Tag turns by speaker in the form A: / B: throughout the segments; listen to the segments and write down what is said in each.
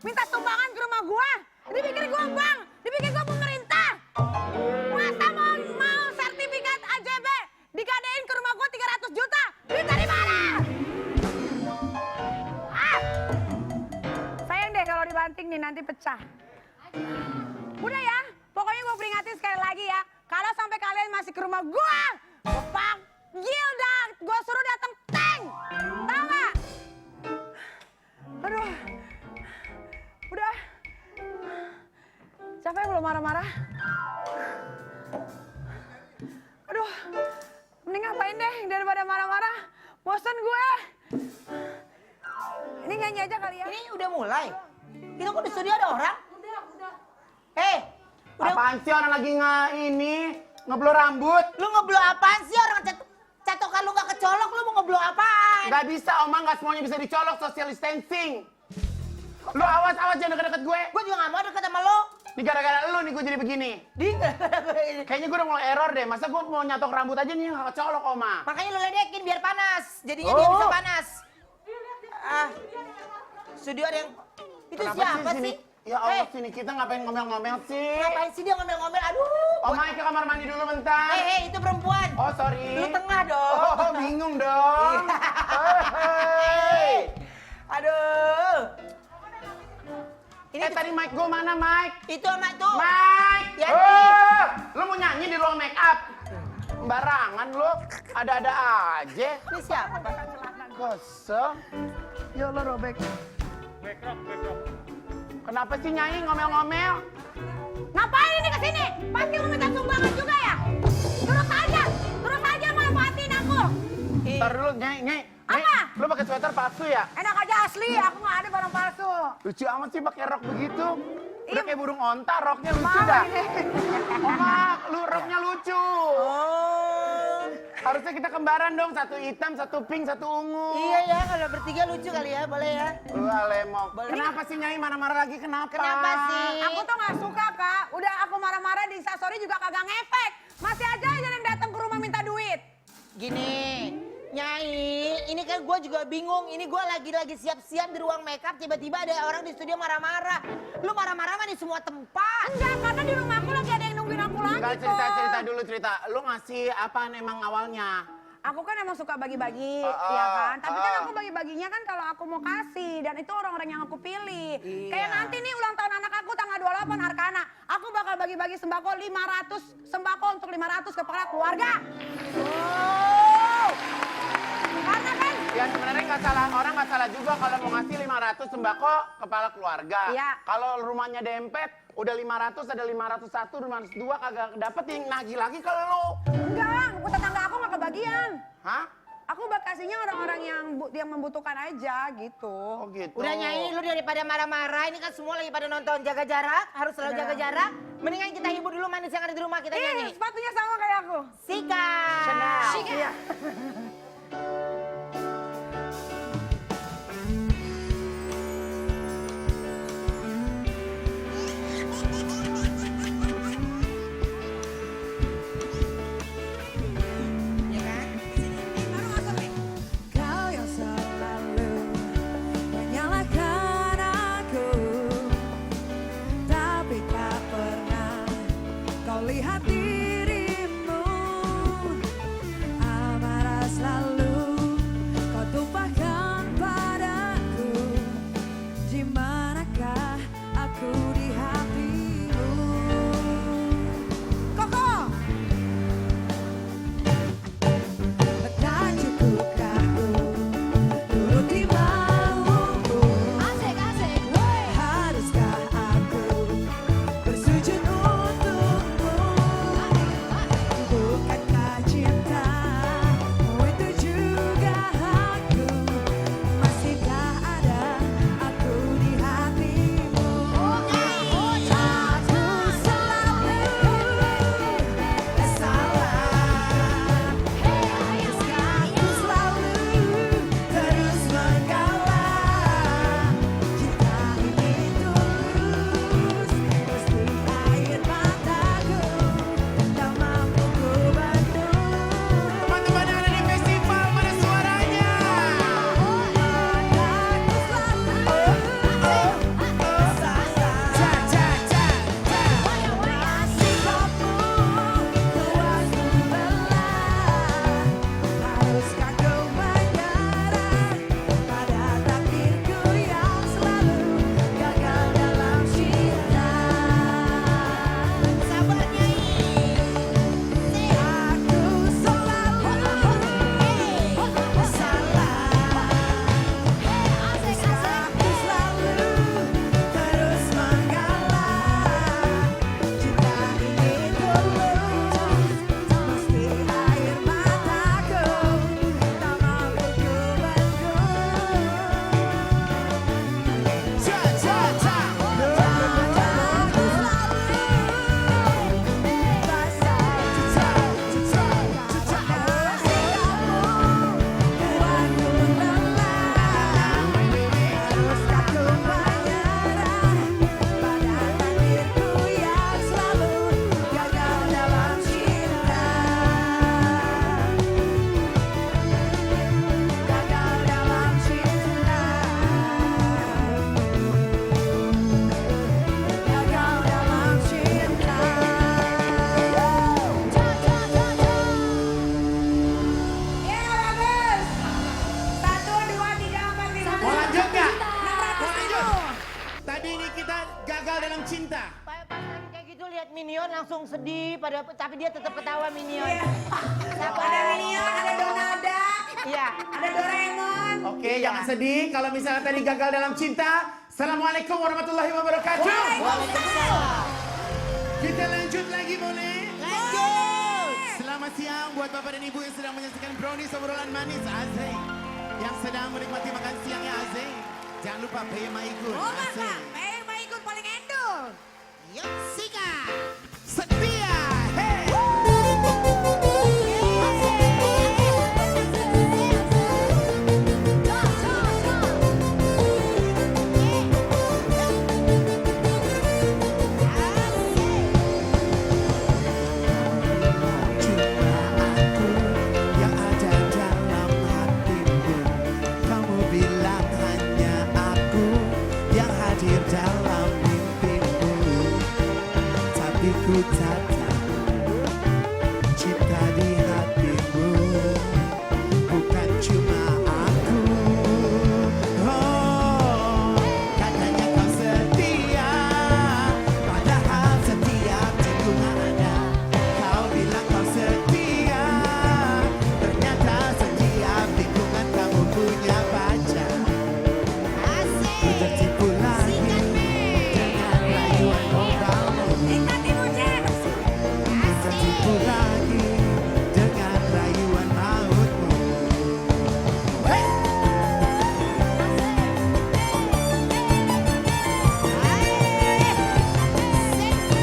A: minta sumbangan ke rumah gua. Dipikir gua bank, dipikir gua pemerintah. Masa mau sertifikat AJB digadein ke rumah gua 300 juta? Duit dari mana? Ah! Sayang deh kalau dibanting nih nanti pecah. Udah ya, pokoknya gua peringatin sekali lagi ya. Kalau sampai kalian masih ke rumah gua panggil dah, gua suruh datang tank. Tahu nggak? Aduh. Udah. Siapa yang belum marah-marah? Aduh. Mending ngapain deh daripada marah-marah. Bosan gue. Ini nyanyi aja kali ya.
B: Ini udah mulai. Kita kok di studio ada orang?
A: Udah.
B: Hei, udah.
C: Apaan sih orang lagi ngeblow rambut?
B: Lu ngeblow apaan sih orang catokan lu gak kecolok, lu mau ngeblow apaan?
C: Gak bisa, Oma, gak semuanya bisa dicolok, social distancing. Lu awas jangan deket-deket gue.
B: Gue juga gak mau deket sama lu.
C: Ini gara-gara lu nih gue jadi begini. Kayaknya gue udah mulai error deh, masa gue mau nyatok rambut aja nih gak kecolok, Oma.
B: Makanya lu ledekin biar panas, jadinya dia bisa panas. Ah, studio ada yang... Itu siapa sih?
C: Ya Allah, sini kita ngapain ngomel-ngomel sih?
B: Ngapain sih dia ngomel-ngomel? Aduh.
C: Oma, ke kamar mandi dulu bentar.
B: Hei, itu perempuan.
C: Oh, sorry.
B: Lu tengah dong.
C: Oh, bingung dong. Hey.
B: Aduh.
C: Ini tadi mic gue mana, Mike?
B: Itu sama tuh.
C: Mike!
B: Ya,
C: Lu mau nyanyi di ruang make up? Sembarangan lu, ada-ada aja.
B: Ini siapa, Pak?
C: Kosong.
A: Ya Allah robek.
D: Backrock.
C: Kenapa sih nyanyi ngomel-ngomel?
A: Ngapain ini kesini? Pasti mau minta sumbangan juga ya? Terus aja manfaatin aku.
C: Ntar dulu, Nyai.
A: Apa?
C: Lu pakai sweater palsu ya?
A: Enak aja asli, aku nggak ada barang palsu.
C: Lucu amat sih pakai rok begitu. Udah
A: Iya.
C: kayak burung onta, roknya lucu
A: Mau
C: dah.
A: ini.
C: Oma, lu roknya lucu.
B: Oh.
C: Harusnya kita kembaran dong, satu hitam, satu pink, satu ungu.
B: Iya ya, kalau bertiga lucu kali ya, boleh ya.
C: Lu alemok.
B: Boleh.
C: Kenapa sih Nyai marah-marah lagi? Kenapa?
B: Kenapa sih?
A: Aku tuh nggak suka kak. Udah aku marah-marah di instastory juga kagak ngefek. Masih aja yang datang ke rumah minta duit.
B: Gini, Nyai, ini kan gue juga bingung. Ini gue lagi siap-siap di ruang makeup, tiba-tiba ada orang di studio marah-marah. Lu marah-marah mah di semua tempat.
A: Enggak, karena di rumah aku lagi ada yang nungguin aku lagi
C: Enggak,
A: kok.
C: cerita dulu. Lu ngasih apaan emang awalnya?
A: Aku kan emang suka bagi-bagi, ya kan? Tapi kan aku bagi-baginya kan kalau aku mau kasih. Dan itu orang-orang yang aku pilih.
B: Iya.
A: Kayak nanti nih ulang tahun anak aku tanggal 28 Arkana. Aku bakal bagi-bagi sembako 500 sembako untuk 500 kepala keluarga.
B: Oh.
A: Karena kan
C: Ya sebenarnya nggak salah, orang nggak salah juga kalau mau ngasih 500 sembako kepala keluarga.
A: Iya.
C: Kalau rumahnya dempet, udah 500, ada 501, 502 kagak dapet yang nagih lagi kalau lu.
A: enggak, tetangga aku nggak kebagian.
C: Hah?
A: Aku kasihnya orang-orang yang membutuhkan aja gitu.
C: Oh gitu.
B: Udah Nyai, lu daripada marah-marah, ini kan semua lagi pada nonton jaga jarak, harus selalu jaga jarak. Mendingan kita hibur dulu manis yang ada di rumah kita nyanyi.
A: Sepatunya sama kayak aku.
B: Sika.
C: Chanel.
A: Iya.
B: Ya kan?
A: Baru masuk nih. Kau yang selalu menyalahkan aku, tapi tak pernah kau lihat dirimu. Amarah selalu kau tumpahkan padaku. Di manakah aku di hatimu? Koko! Tak cukupkah ku turuti maumu? Asik, haruskah aku bersujud untukmu? Bukankah cintamu itu juga hakku? Masihkah ada aku di hatimu?
C: cinta.
B: Pas lagi kayak gitu lihat Minion langsung sedih, tapi dia tetap ketawa Minion.
A: Ada Minion, ada Donald Duck,
B: Iya.
A: ada Doraemon.
C: Oke, jangan sedih kalau misalnya tadi gagal dalam cinta. Assalamualaikum warahmatullahi wabarakatuh.
B: Waalaikumsalam.
C: Kita lanjut lagi boleh?
B: Lanjut.
C: Selamat siang buat bapak dan ibu yang sedang menyaksikan brownies obrolan manis Azay. Yang sedang menikmati makan siangnya Azay. Jangan lupa pay my good.
A: Oh maka, mau ikut paling endul.
B: Yuk, Sika.
C: Setia. Hey.
D: Dalam mimpimu, tapi ku tak tahu cinta di hatimu bukan cuma aku. Oh, katanya kau setia, padahal setiap tikungan ada. Kau bilang kau setia, ternyata setiap tikungan kamu punya pacar. Ku tertipu lagi dengan rayuan gombal. Tertipu lagi dengan rayuan mautmu.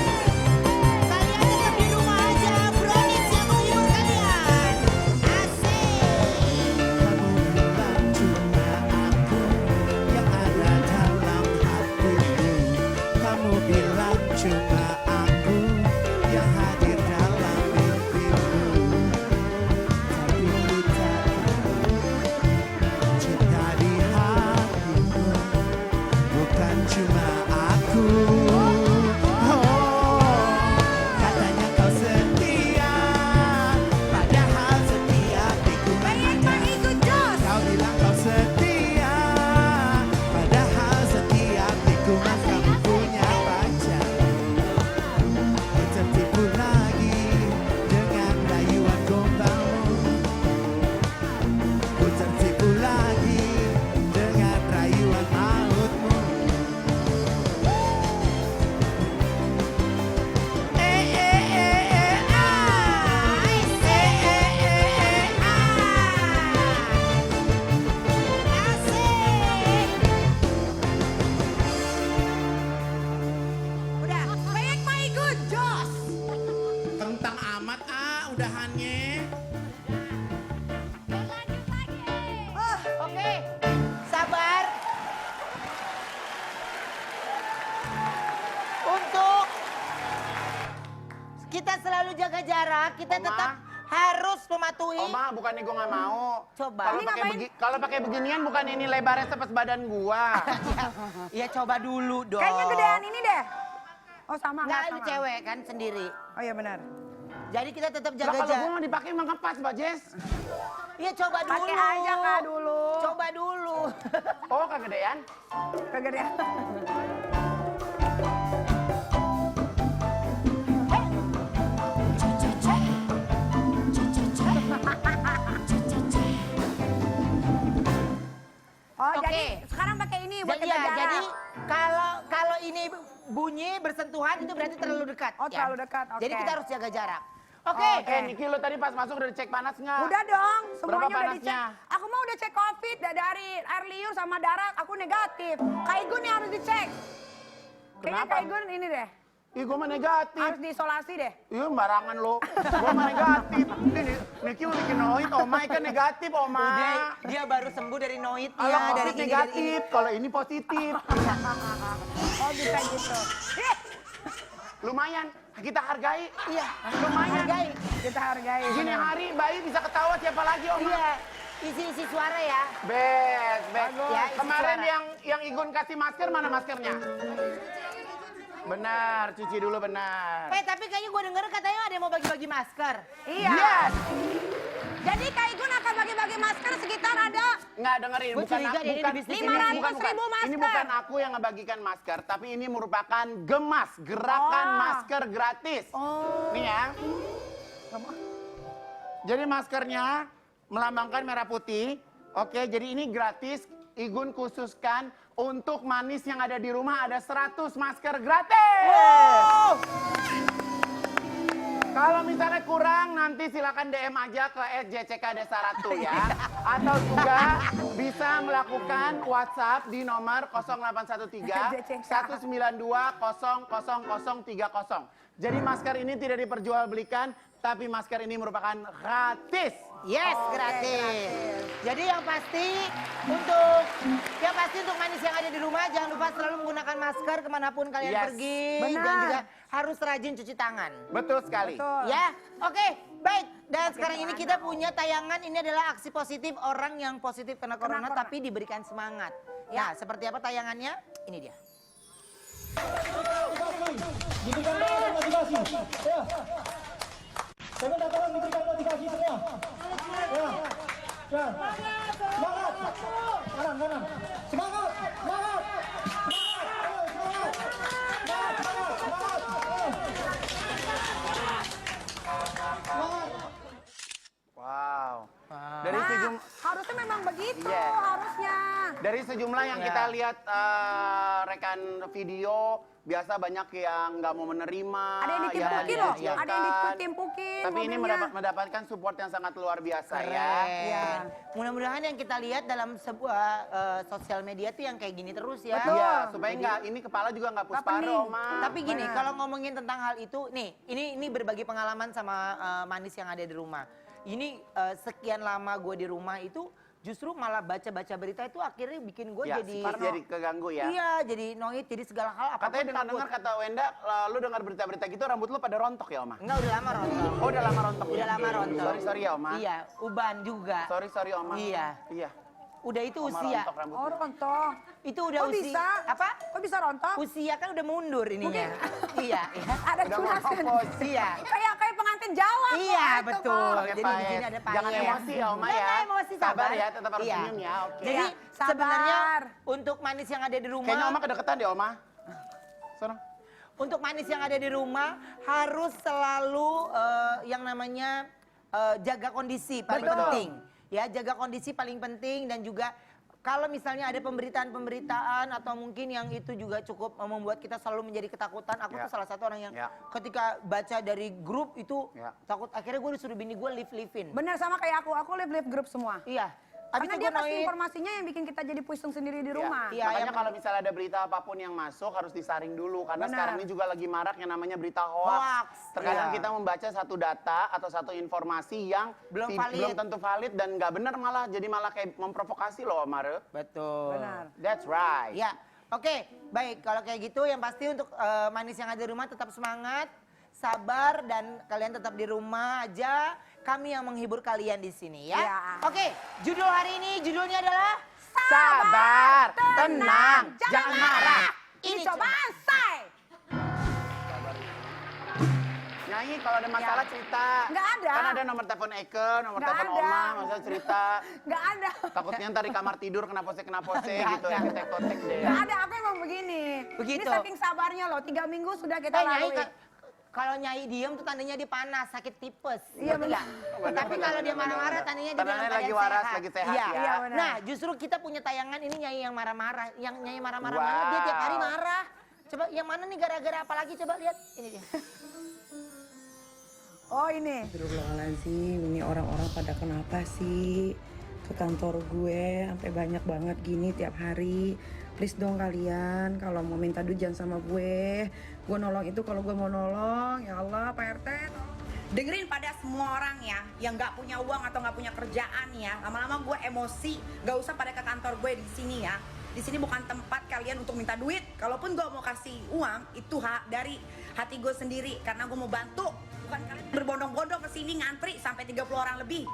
B: Kalian tetap di rumah aja, brownies yang menghibur kalian. Asik.
D: Kamu bilang cuma aku yang ada dalam hatimu. Kamu bilang cuma aku yang hadir dalam mimpimu. Tapi ku tak tahu cinta di hatimu bukan cuma aku. Oh, katanya kau setia, padahal setiap tikungan ada. Kau bilang kau setia, padahal setiap tikungan kamu punya pacar. Ku tertipu lagi dengan rayuan gombalmu. Ku tertipu lagi dengan rayuan mautmu.
A: Udah, banyak my good Jos.
C: Tentang amat udahannya.
B: Oke, sabar. Untuk kita selalu jaga jarak, kita
C: Oma.
B: tetap harus mematuhi.
C: Oma, bukannya gue nggak mau.
B: Coba.
C: Kalau
A: Ini
C: pakai
A: ngapain?
C: kalau pakai beginian bukan ini lebarnya sepas badan gua.
B: Iya, coba dulu dong.
A: Kayaknya gedean ini deh. Oh sama
B: Nggak,
A: nggak
B: lu
A: sama.
B: cewek kan sendiri.
A: Oh iya benar.
B: Jadi kita tetap
C: Lah
B: jaga
C: kalau
B: jarak.
C: gua mau dipakai emang ngepas, Mbak Jess.
B: Iya, coba dulu.
A: Pakai aja kak dulu.
B: Coba dulu.
C: Oh, kegedean.
A: Kegedean. Oh
B: Oke.
A: jadi sekarang pakai ini buat
B: Jadi
A: jaga
B: ya,
A: jarak.
B: jadi kalau ini bunyi bersentuhan itu berarti terlalu dekat.
A: Oh,
B: ya.
A: terlalu dekat, oke.
B: Jadi kita harus jaga jarak. Oke.
A: Oh, oke.
C: Niki lo tadi pas masuk udah dicek panas nggak?
A: Udah dong,
C: Berapa
A: semuanya udah
C: panasnya?
A: dicek. Aku mau udah cek COVID dari air liur sama darah, aku negatif. Kak Igun yang harus dicek. Kayaknya
C: Kenapa?
A: Kak Igun ini deh,
C: Ih, gua mah negatif.
A: harus diisolasi deh.
C: Iya, barangan lo. Gua mah negatif. Ini Niki mau bikin noit, Oma kan negatif, Oma.
B: Udah, dia baru sembuh dari noitnya,
C: Kalau
B: dari
C: COVID
B: ini, dari ini.
C: negatif, kalau ini positif.
A: Oh bisa gitu.
C: Lumayan, kita hargai.
B: Iya,
C: Lumayan.
B: hargai.
A: Kita hargai.
C: Gini hari bayi bisa ketawa siapa lagi, Oma?
B: Iya, isi-isi suara ya.
C: Best, best.
B: Ya, isi
C: Kemarin
B: suara.
C: yang Igun kasih masker, mana maskernya? Benar, cuci dulu benar.
B: Tapi kayaknya gue denger katanya ada yang mau bagi-bagi masker.
A: Iya.
C: Yes!
A: Jadi Kak Igun akan bagi-bagi masker sekitar ada
E: Nggak dengerin,
B: Gua curiga dia di bisnis ini.
A: 500.000 masker.
E: Ini bukan aku yang ngebagikan masker, tapi ini merupakan Gemas, gerakan masker gratis. Nih ya. Jadi maskernya melambangkan merah putih. Oke, jadi ini gratis. Igun khususkan untuk manis yang ada di rumah ada 100 masker gratis. Kalau misalnya kurang, nanti silakan DM aja ke @jckdesa1 ya. Atau juga bisa melakukan WhatsApp di nomor 0813 192 00030. Jadi masker ini tidak diperjualbelikan, tapi masker ini merupakan gratis.
B: Yes, gratis. Jadi yang pasti untuk manis yang ada di rumah jangan lupa selalu menggunakan masker kemanapun kalian
E: Yes.
B: pergi.
A: Benar.
B: Dan juga harus rajin cuci tangan.
E: Betul sekali.
B: Ya, oke, baik. Dan sekarang ini kita punya tayangan, ini adalah aksi positif orang yang positif kena corona tapi diberikan semangat. Ya, seperti apa tayangannya? Ini dia.
F: Diberikan doa dan motivasi. Ya. Saya minta tolong diberikan motivasi semua. Ya. Ya. Semangat. Kanan, kanan. Semangat. Semangat.
E: Wow. Dari
A: Nah,
E: sejumlah
A: harusnya memang begitu,
E: Yes.
A: harusnya.
E: Dari sejumlah yang
B: Ya.
E: kita lihat rekan video, biasa banyak yang nggak mau menerima.
A: Ada yang ditimpukin loh,
E: dikucilkan.
A: ada yang ditimpukin
E: Tapi ini
A: mobilnya.
E: mendapatkan support yang sangat luar biasa ya.
B: Keren.
A: Iya.
B: Mudah-mudahan yang kita lihat dalam sebuah sosial media tuh yang kayak gini terus ya.
E: Iya, supaya nggak ini kepala juga nggak
A: Nggak
E: pusparo,
A: pening.
E: Oma.
B: Tapi gini,
A: Benar.
B: kalau ngomongin tentang hal itu, nih, ini berbagi pengalaman sama manis yang ada di rumah. Ini sekian lama gue di rumah itu justru malah baca-baca berita itu akhirnya bikin gue
E: ya,
B: jadi
E: jadi keganggu ya.
B: Iya, jadi noit, jadi segala hal apapun
E: Katanya dengar-dengar
B: takut.
E: kata Wenda, lu dengar berita-berita gitu rambut lu pada rontok ya, Oma?
B: Enggak, udah lama rontok.
E: Oh, udah lama rontok.
B: Udah lama rontok.
E: Sorry ya, Oma.
B: Iya, uban juga.
E: Sorry, Oma.
B: Iya.
E: Iya.
B: Udah itu
E: Oma
B: usia.
E: rontok rambutnya.
A: Oh, rontok.
B: Itu udah
A: Kok
B: usia.
A: bisa?
B: Apa?
A: Kok bisa rontok?
B: Usia kan udah mundur ininya. Iya, iya.
A: Ada
E: Udah
A: tunasin.
E: menopause.
B: Iya.
A: Kayak pengantin Jawa. kok,
B: Iya,
A: itu,
B: betul.
A: kok.
E: Oke,
B: Jadi
E: Pak,
B: di sini ada Pak
E: jangan
B: Ye.
E: emosi ya, Oma ya.
B: Jangan emosi,
E: Sabar ya, tetap harus
B: Iya.
E: senyum ya, oke.
B: Jadi
A: Iya, sabar.
B: sebenarnya untuk manis yang ada di rumah,
E: Kayaknya Oma kedeketan deh, Oma. Sono.
B: untuk manis yang ada di rumah harus selalu yang namanya jaga kondisi paling
E: Betul.
B: penting. Ya, jaga kondisi paling penting dan juga kalau misalnya ada pemberitaan-pemberitaan atau mungkin yang itu juga cukup membuat kita selalu menjadi ketakutan. Aku
E: Ya.
B: tuh salah satu orang yang
E: Ya.
B: ketika baca dari grup itu
E: Ya.
B: takut. Akhirnya gue disuruh bini gue live-livein.
A: Bener sama kayak aku live grup semua.
B: Iya.
A: Karena
B: itu
A: dia
B: gue
A: pasti
B: noit.
A: informasinya yang bikin kita jadi pusing sendiri di rumah.
B: Iya,
E: Makanya
B: yang
E: kalau misalnya ada berita apapun yang masuk harus disaring dulu karena
A: Benar.
E: sekarang ini juga lagi marak yang namanya berita hoax.
B: Hoax,
E: Terkadang
B: iya.
E: kita membaca satu data atau satu informasi yang
B: Belum valid.
E: belum tentu valid dan nggak benar malah jadi malah kayak memprovokasi loh, Mare.
B: Betul.
A: Benar.
E: That's right.
B: Ya, oke, baik. Kalau kayak gitu, yang pasti untuk manis yang ada di rumah tetap semangat, sabar, dan kalian tetap di rumah aja. Kami yang menghibur kalian di sini ya.
A: Ya.
B: Oke, judul hari ini judulnya adalah
E: Sabar, tenang, jangan marah.
A: Ini cobaan say.
E: Nyanyi kalau ada masalah cerita.
A: Nggak ada.
E: Kan ada nomor telepon Eke, nomor
A: Nggak
E: telepon
A: ada.
E: Oma, masalah cerita.
A: Nggak ada.
E: Takutnya ntar di kamar tidur kena pose gitu ya, ketek-kotek deh.
A: Nggak ada, aku emang begini.
B: Begitu.
A: Ini saking sabarnya loh, 3 minggu sudah kita
B: Nyai,
A: lalui.
B: kalau Nyai diem tuh tandanya dia panas, sakit tipes.
A: Iya,
B: Ngerti nggak?
E: Benar,
B: Tapi
E: benar,
B: kalau dia
E: benar,
B: marah-marah
E: benar.
B: tandanya dia
E: Tandanya
B: dalam
E: lagi
B: keadaan
E: waras,
B: sehat.
E: lagi sehat
B: Iya.
E: ya.
A: Iya, benar.
B: Nah, justru kita punya tayangan ini Nyai yang marah-marah. Yang Nyai marah-marah
E: Wow.
B: mana dia tiap hari marah. Coba yang mana nih gara-gara apa lagi coba lihat. Ini dia.
A: Oh ini.
G: Astagfirullahaladzim, ini orang-orang pada kenapa sih ke kantor gue sampai banyak banget gini tiap hari. Please dong kalian, kalau mau minta duit jangan sama gue nolong itu kalau gue mau nolong. Ya Allah, Pak RT, tolong.
H: Dengerin pada semua orang ya, yang nggak punya uang atau nggak punya kerjaan ya. Lama-lama gue emosi, nggak usah pada ke kantor gue di sini ya. Di sini bukan tempat kalian untuk minta duit. Kalaupun gue mau kasih uang, itu hak dari hati gue sendiri karena gue mau bantu. Bukan kalian berbondong-bondong ke sini ngantri sampai 30 orang lebih.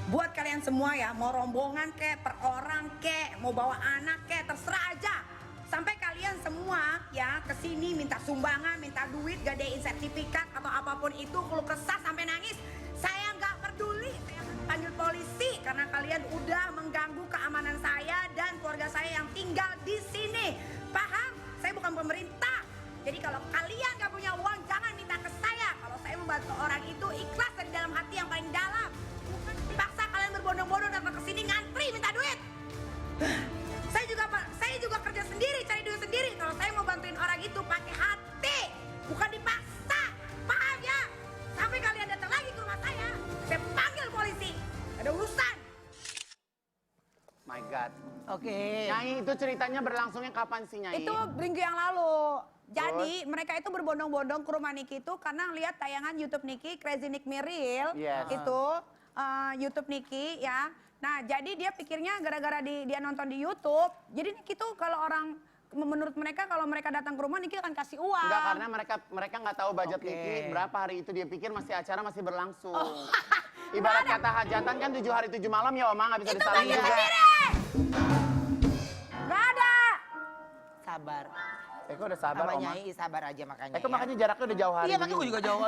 H: Buat kalian semua ya, mau rombongan kek, per orang kek, mau bawa anak kek, terserah aja. Sampai kalian semua ya kesini minta sumbangan, minta duit, gadein sertifikat atau apapun itu, keluh kesah sampai nangis. Saya nggak peduli. Saya karena kalian udah mengganggu keamanan saya dan keluarga saya yang tinggal di sini. Paham? Saya bukan pemerintah. Jadi kalau kalian gak punya uang, jangan minta ke saya. Kalau saya membantu orang itu ikhlas dari dalam hati yang paling dalam. Bukan dipaksa kalian berbondong-bondong datang ke sini ngantri minta duit. Saya juga kerja sendiri, cari duit sendiri. Kalau saya mau bantuin orang itu pakai hati, bukan dipaksa. Paham ya? Sampai kalian datang lagi ke rumah saya panggil polisi. Ada urusan.
E: My God.
B: Oke.
E: Nyai, itu ceritanya berlangsungnya kapan sih, Nyai?
A: Itu minggu yang lalu. Jadi mereka itu berbondong-bondong ke rumah Niki itu karena lihat tayangan YouTube Niki, Crazy Nick Miril.
E: Yes.
A: Itu YouTube Niki ya. Nah jadi dia pikirnya gara-gara dia nonton di YouTube. Jadi Niki tuh kalau orang menurut mereka kalau mereka datang ke rumah Niki akan kasih uang.
E: Enggak, karena mereka nggak tahu budget
B: Oke.
E: Niki berapa hari itu, dia pikir acara masih berlangsung. Ibarat kata hajatan kan 7 hari 7 malam ya Oma, nggak bisa
A: Itu
E: disalahkan.
A: budget sendiri. Gak ada.
B: Sabar.
E: Eko udah sabar
B: Sama
E: Oma.
B: Nyai sabar aja makanya.
E: Eko
B: ya.
E: makanya jaraknya udah jauh hari.
B: Iya makanya gue juga jauh.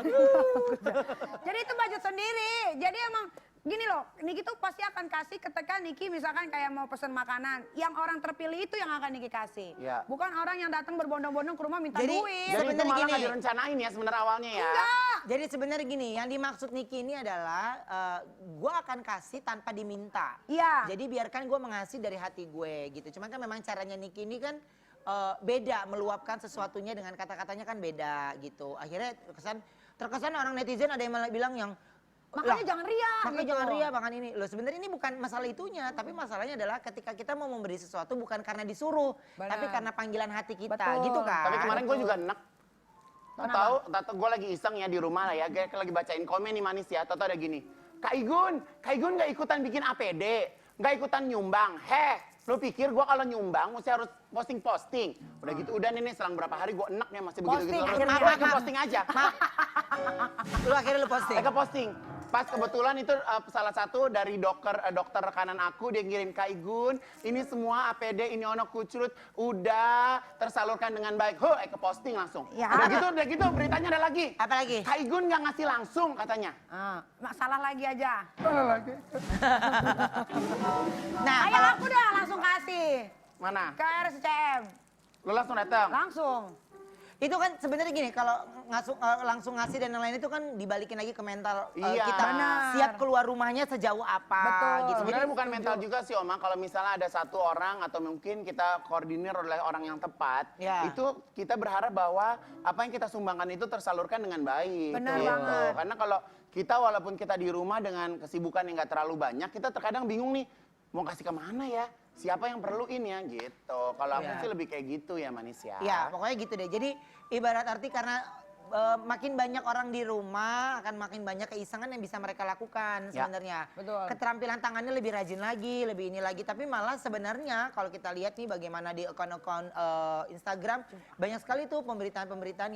A: Jadi itu budget sendiri. Jadi emang gini loh, Niki tuh pasti akan kasih ketika Niki misalkan kayak mau pesen makanan. Yang orang terpilih itu yang akan Niki kasih.
E: Iya.
A: Bukan orang yang datang berbondong-bondong ke rumah minta
B: Jadi-
A: duit.
E: Jadi itu
B: Sebenarnya
E: malah
B: gini.
E: nggak direncanain ya sebenarnya awalnya ya.
A: Enggak.
B: Jadi sebenarnya gini, yang dimaksud Niki ini adalah gue akan kasih tanpa diminta.
A: Iya.
B: Jadi biarkan gue mengasih dari hati gue gitu. Cuman kan memang caranya Niki ini kan beda, meluapkan sesuatunya dengan kata-katanya kan beda gitu. Akhirnya terkesan orang netizen ada yang malah bilang yang
A: Makanya
B: "Lah,
A: jangan riak
B: makanya
A: gitu."
B: jangan ria, makan ini. Loh sebenarnya ini bukan masalah itunya, tapi masalahnya adalah ketika kita mau memberi sesuatu bukan karena disuruh,
A: Benar.
B: tapi karena panggilan hati kita,
A: Betul.
B: gitu kan.
E: Tapi kemarin gue juga enak. Tahu gue lagi iseng ya di rumah lah ya, gue lagi bacain komen nih manis ya, tahu ada gini. Kak Igun nggak ikutan bikin APD, nggak ikutan nyumbang. Lo pikir gue kalau nyumbang mesti harus posting-posting. Udah gitu, udah nih selang berapa hari gue enaknya masih begitu-gitu.
A: Posting,
E: Terus
A: akhirnya.
E: gue posting aja.
B: Lu akhirnya lu posting.
E: Mereka posting. Pas kebetulan itu salah satu dari dokter rekanan aku, dia ngirim, Kak Igun, ini semua APD ini ono kucrut udah tersalurkan dengan baik. Eka posting langsung.
A: Ya.
E: Udah gitu beritanya ada lagi.
B: Apa lagi?
E: Kak Igun nggak ngasih langsung katanya.
A: Salah lagi aja.
B: Nah,
A: Ayo
B: kalau
A: aku dah langsung kasih
E: Mana?
A: ke RSCM.
E: Lo langsung datang.
A: Langsung.
B: itu kan sebenarnya gini, kalau langsung ngasih dan lain-lain itu kan dibalikin lagi ke mental
E: Iya.
B: kita
A: Benar.
B: siap keluar rumahnya sejauh apa.
A: Betul.
B: Gitu.
E: Sebenarnya bukan mental juga sih Oma, kalau misalnya ada satu orang atau mungkin kita koordinir oleh orang yang tepat,
B: Ya.
E: itu kita berharap bahwa apa yang kita sumbangkan itu tersalurkan dengan baik.
A: Benar
E: gitu.
A: banget.
E: Karena kalau kita walaupun kita di rumah dengan kesibukan yang nggak terlalu banyak, kita terkadang bingung nih, mau kasih kemana ya? Siapa yang perluin ya gitu. Kalau aku
B: Ya.
E: sih lebih kayak gitu ya manis ya.
B: Ya, pokoknya gitu deh. Jadi ibarat arti karena makin banyak orang di rumah, akan makin banyak keisengan yang bisa mereka lakukan
E: Ya.
B: sebenarnya.
A: Betul.
B: Keterampilan tangannya lebih rajin lagi, lebih ini lagi. Tapi malah sebenarnya kalau kita lihat nih bagaimana di akun-akun Instagram, banyak sekali tuh pemberitaan-pemberitaan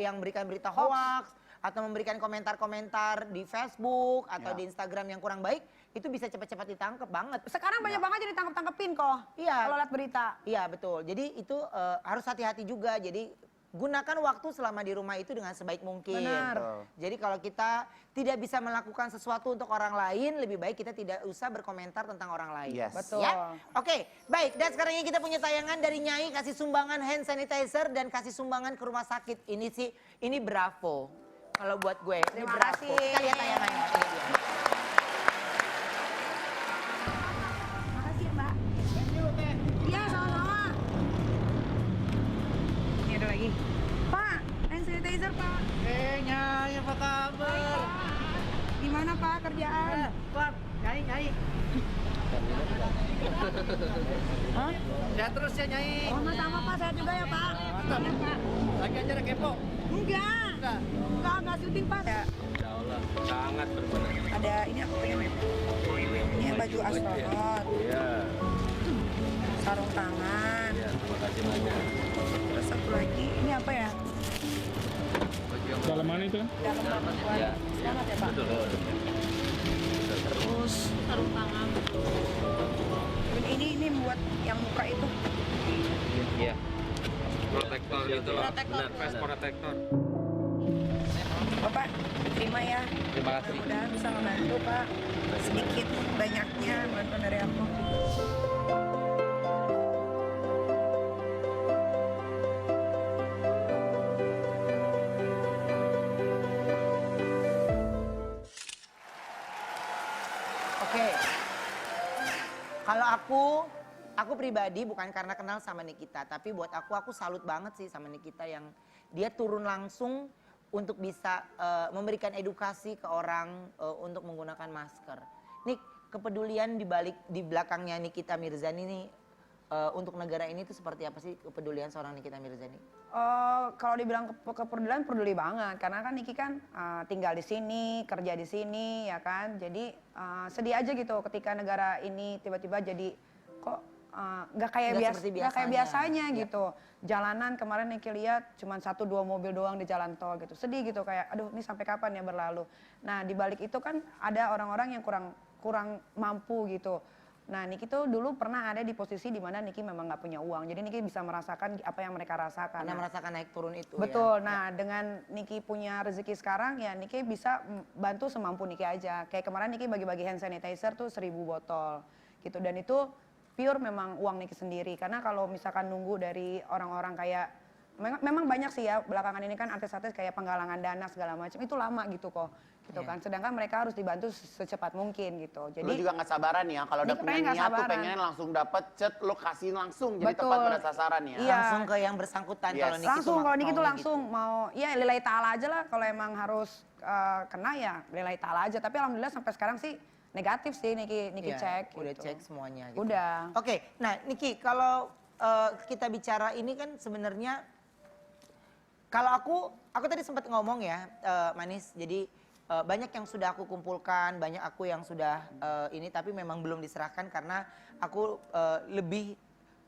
B: yang berikan berita hoax atau memberikan komentar-komentar di Facebook atau
E: Ya.
B: di Instagram yang kurang baik, itu bisa cepat-cepat ditangkap banget.
A: Sekarang banyak banget jadi tangkep-tangkepin kok.
B: Iya.
A: Kalau lihat berita.
B: Iya betul. Jadi itu harus hati-hati juga. Jadi gunakan waktu selama di rumah itu dengan sebaik mungkin.
A: Benar.
E: Betul.
B: Jadi kalau kita tidak bisa melakukan sesuatu untuk orang lain, lebih baik kita tidak usah berkomentar tentang orang lain.
E: Yes.
A: Betul.
B: Ya? Oke, baik. Dan sekarang ini kita punya tayangan dari Nyai, kasih sumbangan hand sanitizer dan kasih sumbangan ke rumah sakit. Ini bravo. Kalau buat gue, ini
A: Terima
B: bravo.
A: kasih.
B: Kita lihat tayangannya. Ini dia.
A: Makasih ya, Mbak. Iya, sama-sama. Ini ada lagi. Pak, hand sanitizer, Pak.
D: Nyai, apa kabar?
A: Gimana, Pak, kerjaan?
D: Pak, Nyai.
A: Hah?
D: Sehat terus ya, Nyai.
A: Sama-sama, Pak. Sehat juga ya, Pak.
D: Mantap.
A: Iya, Pak.
D: Lagi acara kepo.
A: Enggak. Enggak syuting, Pak.
I: Insya Allah sangat berguna.
A: Ada ini aku pengen. Ini baju astronot,
I: Iya,
A: sarung tangan.
I: iya, terima kasih banyak.
A: Terus satu lagi, ini apa ya?
F: Dalaman itu kan?
A: Dalam buat
I: Ya,
A: selamat ya, Pak.
I: betul.
A: Terus sarung tangan. Dan ini buat yang muka itu.
I: Iya. Protektor itu.
A: Protektor.
I: Benar, face protektor.
H: Bapak terima ya.
I: Terima kasih.
H: Mudah-mudahan bisa membantu Pak. Sedikit banyaknya bantuan dari aku.
B: Oke. Kalau aku pribadi bukan karena kenal sama Nikita, tapi buat aku salut banget sih sama Nikita yang dia turun langsung untuk bisa memberikan edukasi ke orang untuk menggunakan masker. Nik, kepedulian di belakangnya Nikita Mirzani nih untuk negara ini tuh seperti apa sih kepedulian seorang Nikita Mirzani?
A: Kalau dibilang kepedulian, peduli banget. Karena kan Niki kan tinggal di sini, kerja di sini, ya kan. Jadi sedih aja gitu ketika negara ini tiba-tiba jadi kok nggak kayak biasanya gitu. Jalanan kemarin Niki lihat cuma 1-2 mobil doang di jalan tol gitu. Sedih gitu kayak, aduh ini sampai kapan ya berlalu. Nah di balik itu kan ada orang-orang yang kurang mampu gitu. Nah Niki tuh dulu pernah ada di posisi di mana Niki memang nggak punya uang. Jadi Niki bisa merasakan apa yang mereka rasakan.
B: Karena merasakan naik turun itu.
A: Betul.
B: Ya?
A: Nah dengan Niki punya rezeki sekarang ya Niki bisa bantu semampu Niki aja. Kayak kemarin Niki bagi-bagi hand sanitizer tuh 1000 botol gitu. Dan itu pure memang uang Niki sendiri. Karena kalau misalkan nunggu dari orang-orang kayak memang banyak sih ya belakangan ini kan artis-artis kayak penggalangan dana segala macam itu lama gitu kok. Gitu kan. Sedangkan mereka harus dibantu secepat mungkin gitu. Jadi
E: lu juga nggak sabaran ya kalau udah punya niat tuh pengen langsung dapet cet lu kasih langsung jadi tepat pada sasaran ya.
A: Iya.
B: Langsung ke yang bersangkutan kalau Niki
A: langsung kalau Niki tuh
B: gitu.
A: langsung mau ya lillahi ta'ala aja lah kalau emang harus kena ya lillahi ta'ala aja. Tapi alhamdulillah sampai sekarang sih negatif sih Niki cek.
B: Udah
A: gitu.
B: cek semuanya gitu.
A: Udah.
B: Oke, nah Niki kalau kita bicara ini kan sebenarnya kalau aku tadi sempat ngomong ya Manis, jadi banyak yang sudah aku kumpulkan, banyak aku yang sudah ini tapi memang belum diserahkan karena aku lebih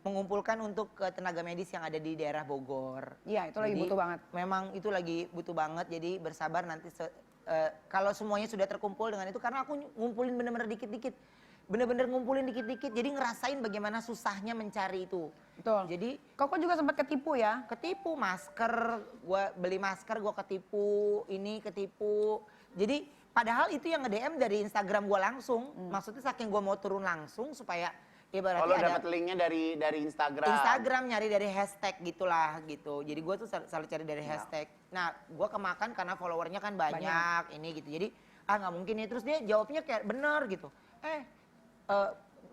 B: mengumpulkan untuk tenaga medis yang ada di daerah Bogor.
A: Iya, itu lagi butuh banget.
B: Memang itu lagi butuh banget, jadi bersabar nanti kalau semuanya sudah terkumpul dengan itu karena aku ngumpulin bener-bener dikit-dikit. Bener-bener ngumpulin dikit-dikit, jadi ngerasain bagaimana susahnya mencari itu.
A: Betul.
B: Jadi
A: Koko juga sempat ketipu ya?
B: Ketipu masker, gua beli masker gua ketipu, ini ketipu. Jadi padahal itu yang nge-DM dari Instagram gua langsung. Maksudnya saking gua mau turun langsung supaya ibaratnya
E: Kalau
B: ada
E: dapat linknya dari Instagram.
B: Instagram nyari dari hashtag gitulah gitu. Jadi gua tuh selalu cari dari hashtag. Nah, gua kemakan karena followernya kan banyak ini gitu. Jadi nggak mungkin ya. Terus dia jawabnya kayak bener gitu.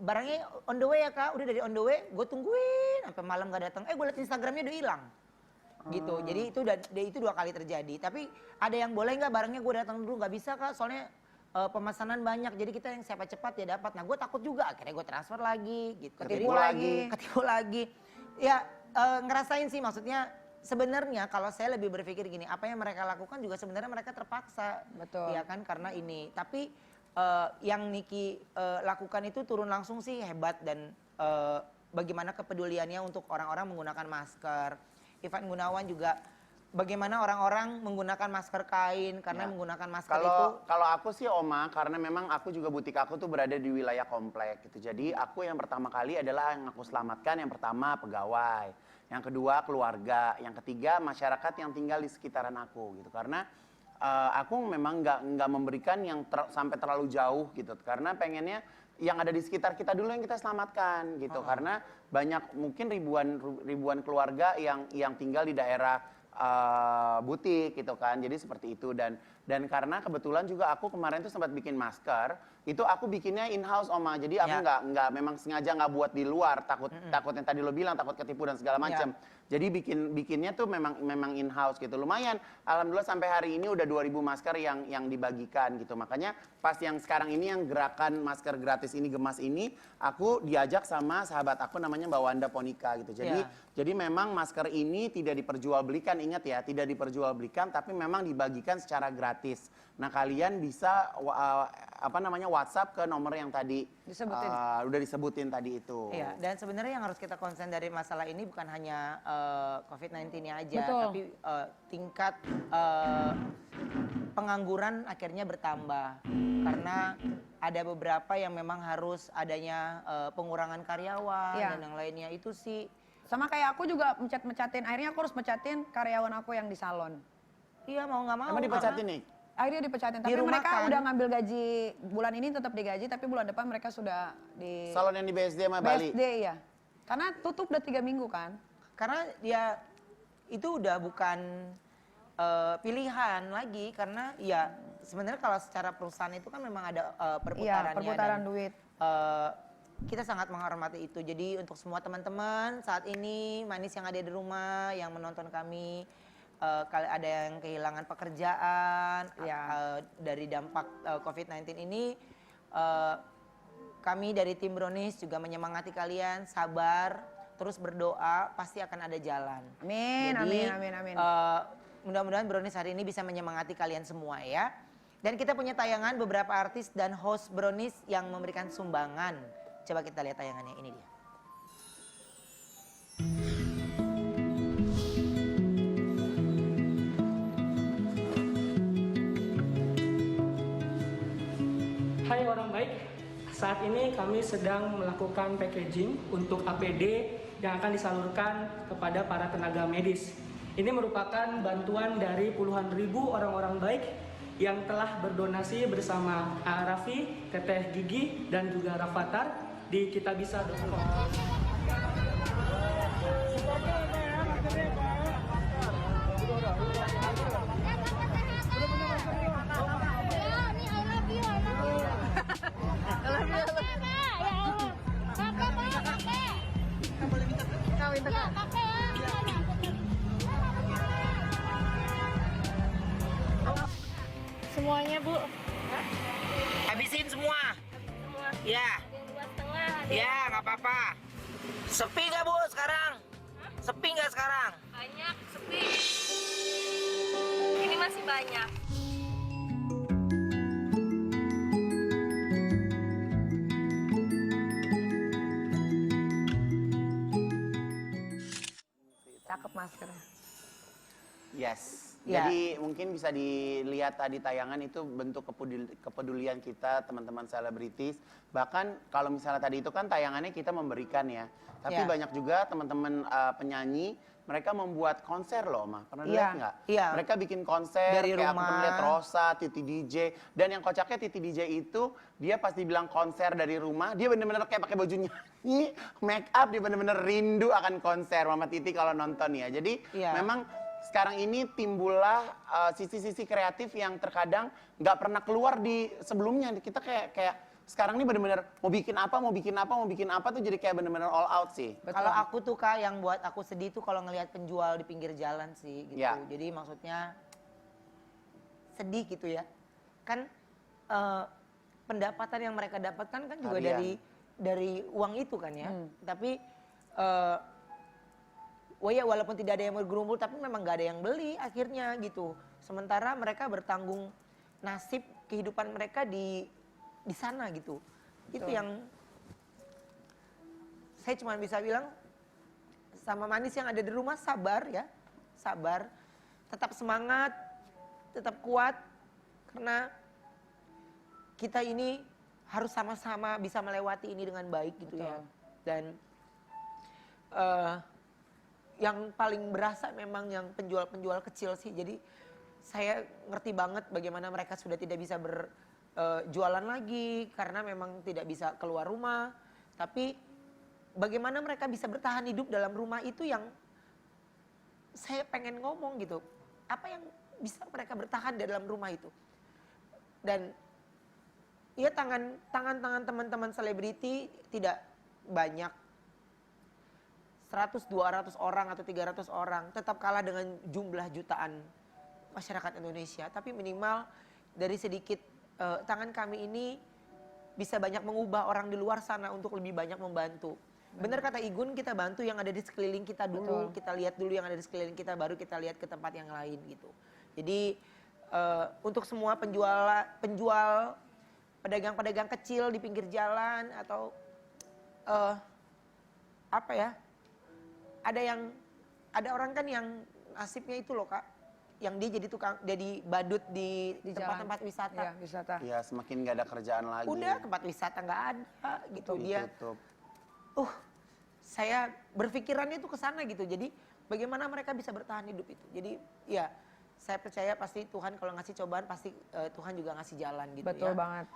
B: Barangnya on the way ya kak, udah dari on the way, gue tungguin sampai malam gak datang. Gue liat Instagramnya udah hilang, gitu. Jadi itu 2 kali terjadi. Tapi ada yang boleh nggak barangnya gue datang dulu, nggak bisa kak, soalnya pemesanan banyak. Jadi kita yang siapa cepat ya dapat. Nah gue takut juga, akhirnya gue transfer lagi, gitu. Ketipu lagi. Ya ngerasain sih, maksudnya sebenarnya kalau saya lebih berpikir gini, apa yang mereka lakukan juga sebenarnya mereka terpaksa,
A: Betul.
B: ya kan karena ini. Tapi yang Niki lakukan itu turun langsung sih hebat dan bagaimana kepeduliannya untuk orang-orang menggunakan masker. Ivan Gunawan juga bagaimana orang-orang menggunakan masker kain karena menggunakan masker itu.
E: Kalau aku sih Oma, karena memang aku juga butik aku tuh berada di wilayah komplek gitu. Jadi aku yang pertama kali adalah yang aku selamatkan yang pertama pegawai, yang kedua keluarga, yang ketiga masyarakat yang tinggal di sekitaran aku gitu. Karena aku memang nggak memberikan yang sampai terlalu jauh gitu karena pengennya yang ada di sekitar kita dulu yang kita selamatkan gitu karena banyak mungkin ribuan keluarga yang tinggal di daerah butik gitu kan jadi seperti itu dan karena kebetulan juga aku kemarin tuh sempat bikin masker itu aku bikinnya in house Oma jadi aku nggak memang sengaja nggak buat di luar takut yang tadi lo bilang takut ketipu dan segala macam jadi bikinnya tuh memang in house gitu lumayan alhamdulillah sampai hari ini udah 2000 masker yang dibagikan gitu makanya pas yang sekarang ini yang gerakan masker gratis ini gemas ini aku diajak sama sahabat aku namanya Mbak Wanda Ponika gitu jadi memang masker ini tidak diperjualbelikan ingat ya tidak diperjualbelikan tapi memang dibagikan secara gratis nah kalian bisa WhatsApp ke nomor yang tadi udah disebutin tadi itu.
B: Iya, dan sebenarnya yang harus kita konsen dari masalah ini bukan hanya COVID-19-nya aja,
A: Betul.
B: tapi tingkat pengangguran akhirnya bertambah karena ada beberapa yang memang harus adanya pengurangan karyawan dan yang lainnya itu sih.
A: Sama kayak aku juga mecatin, akhirnya aku harus mecatin karyawan aku yang di salon.
B: Iya mau nggak mau.
E: Emang dipecatin nih?
A: Akhirnya dipecatin, tapi
B: rumah
A: mereka
B: kan.
A: udah ngambil gaji bulan ini tetap digaji, tapi bulan depan mereka sudah di
E: Salon yang di BSD sama Bali?
A: BSD ya. Karena tutup udah 3 minggu kan.
B: Karena ya itu udah bukan pilihan lagi, karena ya sebenarnya kalau secara perusahaan itu kan memang ada perputarannya.
A: Iya, perputaran
B: dan,
A: duit.
B: kita sangat menghormati itu. Jadi untuk semua teman-teman saat ini manis yang ada di rumah yang menonton kami, kalau ada yang kehilangan pekerjaan dari dampak COVID-19 ini, kami dari tim Brownies juga menyemangati kalian, sabar, terus berdoa, pasti akan ada jalan.
A: Amin,
B: Jadi,
A: amin.
B: Mudah-mudahan Brownies hari ini bisa menyemangati kalian semua ya. Dan kita punya tayangan beberapa artis dan host Brownies yang memberikan sumbangan. Coba kita lihat tayangannya, ini dia.
J: Hai orang baik, saat ini kami sedang melakukan packaging untuk APD yang akan disalurkan kepada para tenaga medis. Ini merupakan bantuan dari puluhan ribu orang-orang baik yang telah berdonasi bersama Raffi, Teteh Gigi, dan juga Rafathar di kitabisa.com.
K: Semuanya, Bu.
B: Habisin semua. Ya. Ya, nggak apa-apa. Sepi nggak Bu sekarang? Sepi nggak sekarang?
K: Banyak, sepi. Ini masih banyak.
A: Cakep maskernya.
E: Yes.
B: Ya.
E: Jadi mungkin bisa dilihat tadi tayangan itu bentuk kepedulian kita teman-teman selebritis. Bahkan kalau misalnya tadi itu kan tayangannya kita memberikan ya. Tapi
B: Ya.
E: banyak juga teman-teman penyanyi mereka membuat konser loh, Mah. Pernah lihat nggak?
B: Iya.
E: Mereka bikin konser
B: Dari
E: kayak aku
B: rumah.
E: pernah lihat Rosa, Titi DJ. Dan yang kocaknya Titi DJ itu dia pas dibilang konser dari rumah, dia bener-bener kayak pakai baju nyanyi, make up, dia bener-bener rindu akan konser. Mama Titi kalau nonton ya. Jadi
B: Iya.
E: memang sekarang ini timbullah sisi-sisi kreatif yang terkadang nggak pernah keluar di sebelumnya. Kita kayak sekarang ini bener-bener mau bikin apa tuh jadi kayak bener-bener all out sih.
B: Kalau aku tuh Kak, yang buat aku sedih tuh kalau ngelihat penjual di pinggir jalan sih gitu.
E: Ya.
B: Jadi maksudnya sedih gitu ya. Kan pendapatan yang mereka dapatkan kan juga
E: Harian.
B: dari uang itu kan ya. Tapi walaupun tidak ada yang bergerumpul, tapi memang nggak ada yang beli akhirnya gitu. Sementara mereka bertanggung nasib kehidupan mereka di sana gitu. Itu yang saya cuma bisa bilang sama manis yang ada di rumah, sabar ya, sabar, tetap semangat, tetap kuat, karena kita ini harus sama-sama bisa melewati ini dengan baik gitu ya. Dan yang paling berasa memang yang penjual-penjual kecil sih. Jadi saya ngerti banget bagaimana mereka sudah tidak bisa berjualan lagi karena memang tidak bisa keluar rumah. Tapi bagaimana mereka bisa bertahan hidup dalam rumah itu yang saya pengen ngomong gitu. Apa yang bisa mereka bertahan di dalam rumah itu. Dan ya tangan-tangan teman-teman selebriti tidak banyak. 100, 200 orang atau 300 orang tetap kalah dengan jumlah jutaan masyarakat Indonesia. Tapi minimal dari sedikit tangan kami ini bisa banyak mengubah orang di luar sana untuk lebih banyak membantu. Benar kata Igun, kita bantu yang ada di sekeliling kita dulu. Kita lihat dulu yang ada di sekeliling kita, baru kita lihat ke tempat yang lain gitu. Jadi untuk semua penjual, pedagang-pedagang kecil di pinggir jalan atau apa ya? Ada orang kan yang nasibnya itu loh Kak, yang dia jadi badut di tempat-tempat wisata.
A: Iya, wisata.
E: Ya semakin nggak ada kerjaan lagi.
B: Udah tempat wisata nggak ada gitu. Dia
E: Ditutup.
B: saya berpikirannya itu ke sana gitu. Jadi bagaimana mereka bisa bertahan hidup itu. Jadi ya saya percaya pasti Tuhan kalau ngasih cobaan pasti Tuhan juga ngasih jalan gitu
A: Betul
B: ya.
A: banget.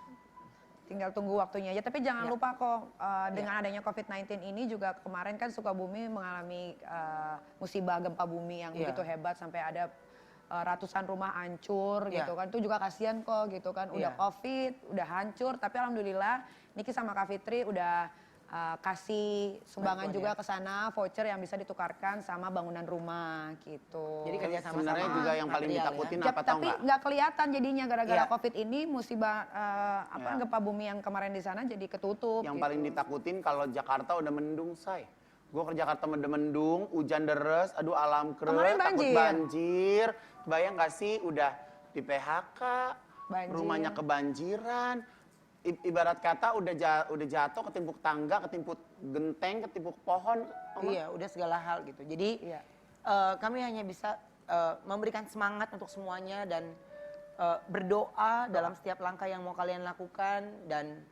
A: Tinggal tunggu waktunya aja. Tapi jangan
B: Ya.
A: lupa kok dengan adanya COVID-19 ini juga kemarin kan Sukabumi mengalami musibah gempa bumi yang
B: Ya.
A: begitu hebat sampai ada ratusan rumah hancur
B: Ya.
A: gitu kan. Itu juga kasihan kok gitu kan. Udah
B: Ya.
A: COVID, udah hancur. Tapi alhamdulillah Niki sama Kak Fitri udah kasih sumbangan
B: Bantuan
A: juga
B: ya.
A: ke sana, voucher yang bisa ditukarkan sama bangunan rumah gitu.
B: Jadi kerja sama
E: Sebenarnya juga yang paling ditakutin apa tau
A: Tapi
E: nggak?
A: nggak kelihatan jadinya gara-gara
B: Iya.
A: COVID ini musibah
E: Iya.
A: gempa bumi yang kemarin di sana jadi ketutup.
E: Yang
A: gitu.
E: paling ditakutin kalau Jakarta udah mendung, say. Gue ke Jakarta udah mendung, hujan deres, aduh alam keren,
A: Kemarin
E: takut
A: banjir.
E: banjir. Bayang gak sih udah di PHK,
A: Banjir.
E: rumahnya kebanjiran. Ibarat kata udah jatuh ketimpuk tangga, ketimpuk genteng, ketimpuk pohon. Oma.
B: Iya, udah segala hal gitu. Jadi
A: Iya.
B: kami hanya bisa memberikan semangat untuk semuanya dan berdoa dalam setiap langkah yang mau kalian lakukan dan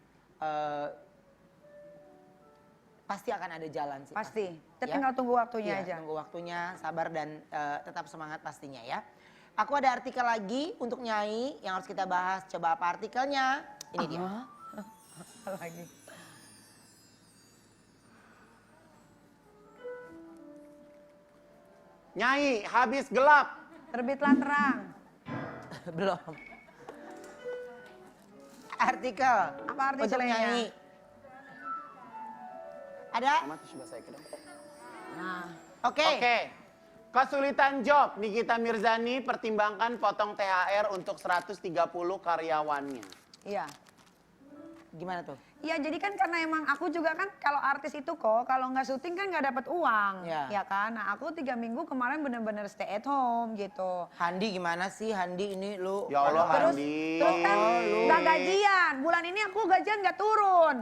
B: pasti akan ada jalan sih.
A: Pasti. Kita
B: Ya.
A: tinggal tunggu waktunya
B: Iya,
A: aja.
B: tunggu waktunya, sabar dan tetap semangat pastinya ya. Aku ada artikel lagi untuk Nyai yang harus kita bahas. Coba apa artikelnya? Ini dia.
A: Lagi.
E: Nyai, habis gelap.
A: Terbitlah terang.
B: Belum. Artikel.
A: Apa
B: Untuk
A: artikelnya?
B: Nyai. Ada?
E: Mama tisu basah ya, kedong.
A: Nah,
B: Oke.
E: Oke. Kesulitan job, Nikita Mirzani pertimbangkan potong THR untuk 130 karyawannya.
A: iya.
B: Gimana tuh?
A: Iya, jadi kan karena emang aku juga kan kalau artis itu kok kalau nggak syuting kan nggak dapat uang,
B: Iya.
A: ya kan? Nah aku 3 minggu kemarin bener-bener stay at home gitu.
B: Handi gimana sih? Handi ini lu.
E: Ya Allah,
A: Terus,
E: Handi.
A: terus kan
B: lu.
A: nggak gajian. Bulan ini aku gajian nggak turun.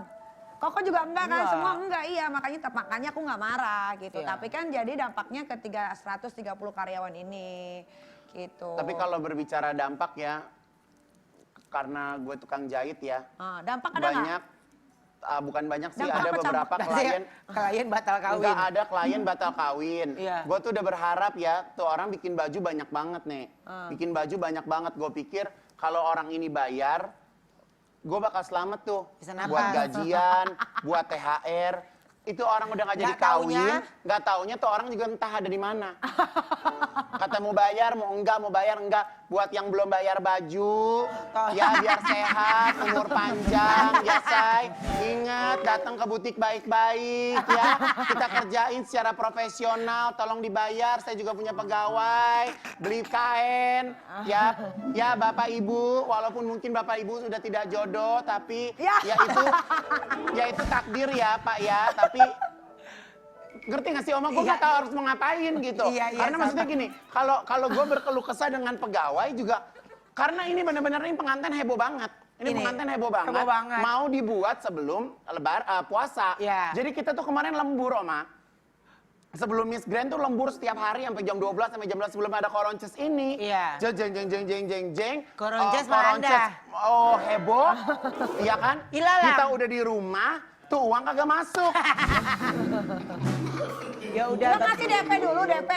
A: Koko juga enggak kan,
B: Enggak.
A: semua enggak, iya makanya aku nggak marah gitu.
B: Iya.
A: Tapi kan jadi dampaknya ke 130 karyawan ini gitu.
E: Tapi kalau berbicara dampak ya, karena gue tukang jahit ya,
A: dampak ada nggak?
E: banyak, bukan banyak sih,
A: Dampak
E: ada
A: apa,
E: beberapa
A: Cam?
E: klien.
B: Klien batal kawin.
E: Enggak ada klien batal kawin.
B: Iya.
E: Gue tuh udah berharap ya, tuh orang bikin baju banyak banget nih. Bikin baju banyak banget. Gue pikir kalau orang ini bayar, gue bakal selamat tuh.
B: Bisa napas.
E: Buat gajian, buat THR. Itu orang udah nggak jadi
B: Nggak taunya.
E: kawin, nggak taunya tuh orang juga entah ada di mana. Kata mau bayar, mau bayar enggak. Buat yang belum bayar baju, ya biar sehat, umur panjang, ya say. Ingat, datang ke butik baik-baik ya. Kita kerjain secara profesional, tolong dibayar. Saya juga punya pegawai, beli kain, ya. Ya Bapak Ibu, walaupun mungkin Bapak Ibu sudah tidak jodoh, tapi ya itu takdir ya Pak ya. Tapi ngerti gak sih Oma, gue gak tahu harus mau ngapain gitu.
B: Iya,
E: Karena
B: sama.
E: maksudnya gini, kalau gue berkeluh kesah dengan pegawai juga, karena ini benar-benar ini pengantin heboh banget. Ini pengantin heboh banget. Mau dibuat sebelum puasa.
B: Iya.
E: Jadi kita tuh kemarin lembur Oma. Sebelum Miss Grand tuh lembur setiap hari sampai jam 12 sampai jam 11 sebelum ada Koronces ini.
B: Iya.
E: Jeng.
B: Koronces mah Anda.
E: Oh heboh, iya kan?
B: Ilalang.
E: Kita udah di rumah, tuh uang kagak masuk.
B: Ya udah.
A: Udah kasih DP dulu, DP.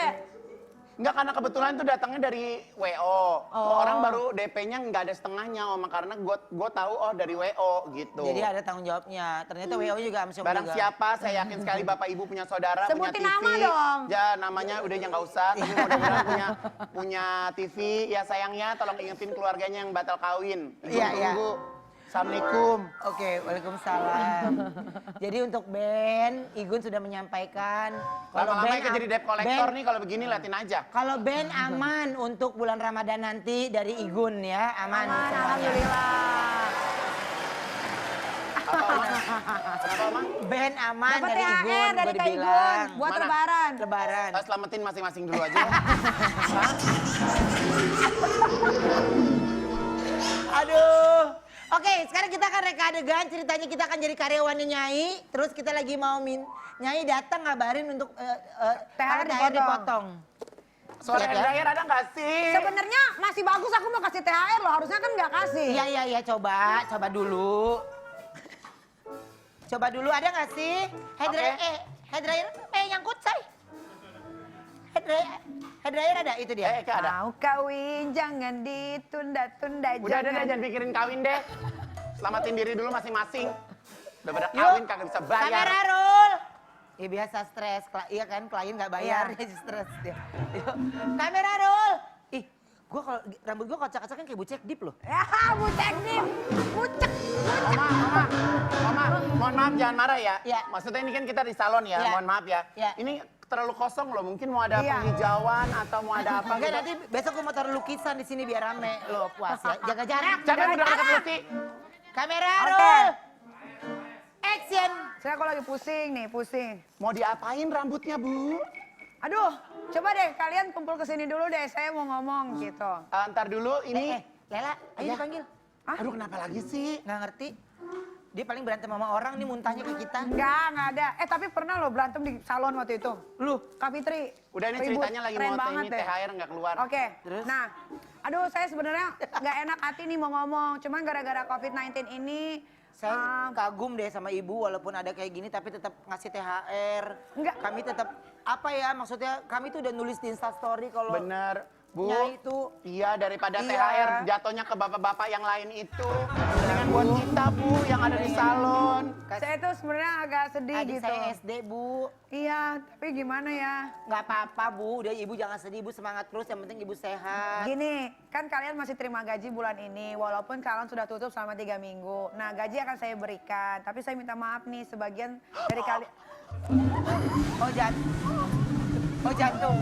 E: Enggak, karena kebetulan tuh datangnya dari WO. Orang baru DP-nya nggak ada setengahnya, Oma, karena gue tahu dari WO gitu.
B: Jadi ada tanggung jawabnya. Ternyata WO juga amsyong
E: Barang
B: juga.
E: siapa, saya yakin sekali Bapak Ibu punya saudara,
A: Sebutin
E: punya TV.
A: nama dong.
E: Ya namanya udah ya nggak usah, tapi mudah-mudahan punya TV. Ya sayangnya tolong ingetin keluarganya yang batal kawin. Ibu
B: Iya, iya.
E: tunggu. Assalamualaikum.
B: Oke, waalaikumsalam. Jadi untuk Ben, Igun sudah menyampaikan.
E: Lama-lama
B: Ben
E: ikut jadi debt collector
B: Ben-
E: nih kalau begini liatin aja.
B: Kalau Ben aman untuk bulan Ramadan nanti dari Igun ya, aman. semuanya.
A: Alhamdulillah.
E: Kenapa Oma?
B: Ben aman
A: Dapat
B: dari
A: THR
B: Igun,
A: dari
B: gua
A: Kak
B: dibilang.
A: Igun buat
E: Mana?
A: lebaran.
B: Lebaran.
E: Selamatin masing-masing dulu aja.
B: Aduh. Oke, sekarang kita akan reka adegan. Ceritanya kita akan jadi karyawannya Nyai. Terus kita lagi mau Nyai datang ngabarin untuk
A: THR
B: dipotong.
E: Soal
B: Siap ya?
E: terakhir ada nggak sih?
A: Sebenarnya masih bagus aku mau kasih THR loh, harusnya kan nggak kasih.
B: Iya, coba dulu. Coba dulu, ada nggak sih? Hair dryer,
E: Oke.
B: hair dryer, nyangkut say. Hair Dryer ada, itu dia.
E: Ada.
A: Mau kawin jangan ditunda-tunda.
E: Udah jangan pikirin kawin deh. Selamatin diri dulu masing-masing. Udah pada kawin kagak bisa bayar.
B: Kamera roll. Ya biasa stres, iya kan klien nggak bayar, jadi stres dia. Yuk, kamera roll. Ih, gua kalau rambut gua kocak-kocak kan kayak bucek dip loh.
A: Ya, bucek nih. Bucek.
E: Mama, mohon maaf jangan marah ya.
B: Iya.
E: Maksudnya ini kan kita di salon ya,
B: Iya.
E: mohon maaf ya.
B: Iya.
E: Ini terlalu kosong loh, mungkin mau ada
A: Iya.
E: penghijauan atau mau ada apa
B: Enggak,
E: gitu.
B: nanti besok gua mau taruh lukisan di sini biar rame. Lo puas ya, jaga jarak.
E: Jangan udah deket Lucy.
B: Kamera
A: Oke.
B: roll. Action.
A: Saya kalau lagi pusing nih, pusing.
E: Mau diapain rambutnya, Bu?
A: Aduh, coba deh kalian kumpul ke sini dulu deh, saya mau ngomong gitu.
E: Ntar dulu ini.
B: Lela, ayo
E: Iya.
B: dipanggil.
E: Aduh kenapa lagi sih?
B: Nggak ngerti. Dia paling berantem sama orang nih muntahnya ke kita.
A: Nggak ada. Tapi pernah loh berantem di salon waktu itu.
B: Lu?
A: Kak Fitri.
E: Udah ini
A: ribut.
E: ceritanya lagi
A: Keren
E: mau
A: banget
E: ini
A: deh.
E: THR nggak keluar.
A: Oke,
B: Terus?
A: nah, aduh saya sebenarnya nggak enak hati nih mau ngomong. Cuman gara-gara COVID-19 ini,
B: Saya kagum deh sama ibu walaupun ada kayak gini tapi tetap ngasih THR.
A: Enggak.
B: Kami tetap apa ya maksudnya kami tuh udah nulis di Instastory kalau
E: Bener, Bu.
B: Ya itu.
E: Iya, daripada
B: Iya.
E: THR jatuhnya ke bapak-bapak yang lain itu. Mendingan buat kita, Bu, yang ada di salon.
A: saya tuh sebenarnya agak sedih
B: adik
A: gitu.
B: saya SD bu.
A: Iya, tapi gimana ya?
B: Nggak apa-apa bu, udah ibu jangan sedih, ibu semangat terus, yang penting ibu sehat.
A: Gini, kan kalian masih terima gaji bulan ini, walaupun kalian sudah tutup selama 3 minggu. Nah, gaji akan saya berikan, tapi saya minta maaf nih, sebagian dari kalian...
B: Oh jantung. Oh jantung.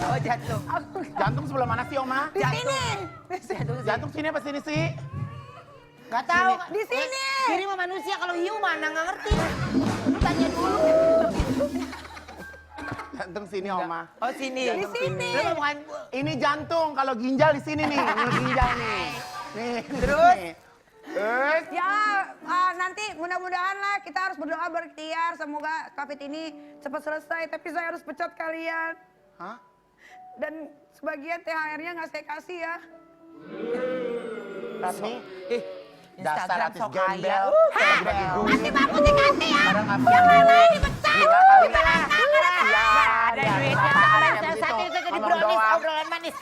B: Oh jantung.
E: Jantung sebelah mana sih, Oma?
A: Di sini!
E: Jantung sini apa sini sih?
B: Gak tahu.
A: Di sini!
B: Kiri mah manusia, kalau hiu mana nggak ngerti. Lu tanya dulu.
E: Jantung sini, Oma.
B: Oh sini.
E: Jantung sini.
B: Lu bukan.
E: Ini jantung, kalau ginjal di sini nih. Ini ginjal nih. Nih.
B: Terus?
E: nih. Terus?
A: Ya, nanti mudah-mudahan lah kita harus berdoa berikhtiar. Semoga COVID ini cepat selesai, tapi saya harus pecat kalian.
E: Hah?
A: Dan sebagian THR-nya nggak saya kasih ya.
E: Tapi,
B: Instagram
E: dasar artis
B: sok
E: gembel.
B: kaya.
E: Bagi duit.
A: Nanti bagus dikasih ya.
E: Barang apa?
A: Yang lain dipecat.
E: Gila kali ya.
B: Ya, ada duitnya.
E: Apaan yang
B: Salah
E: begitu?
B: satu itu jadi
E: Ngomong
B: brownies
E: doang.
B: obrolan manis.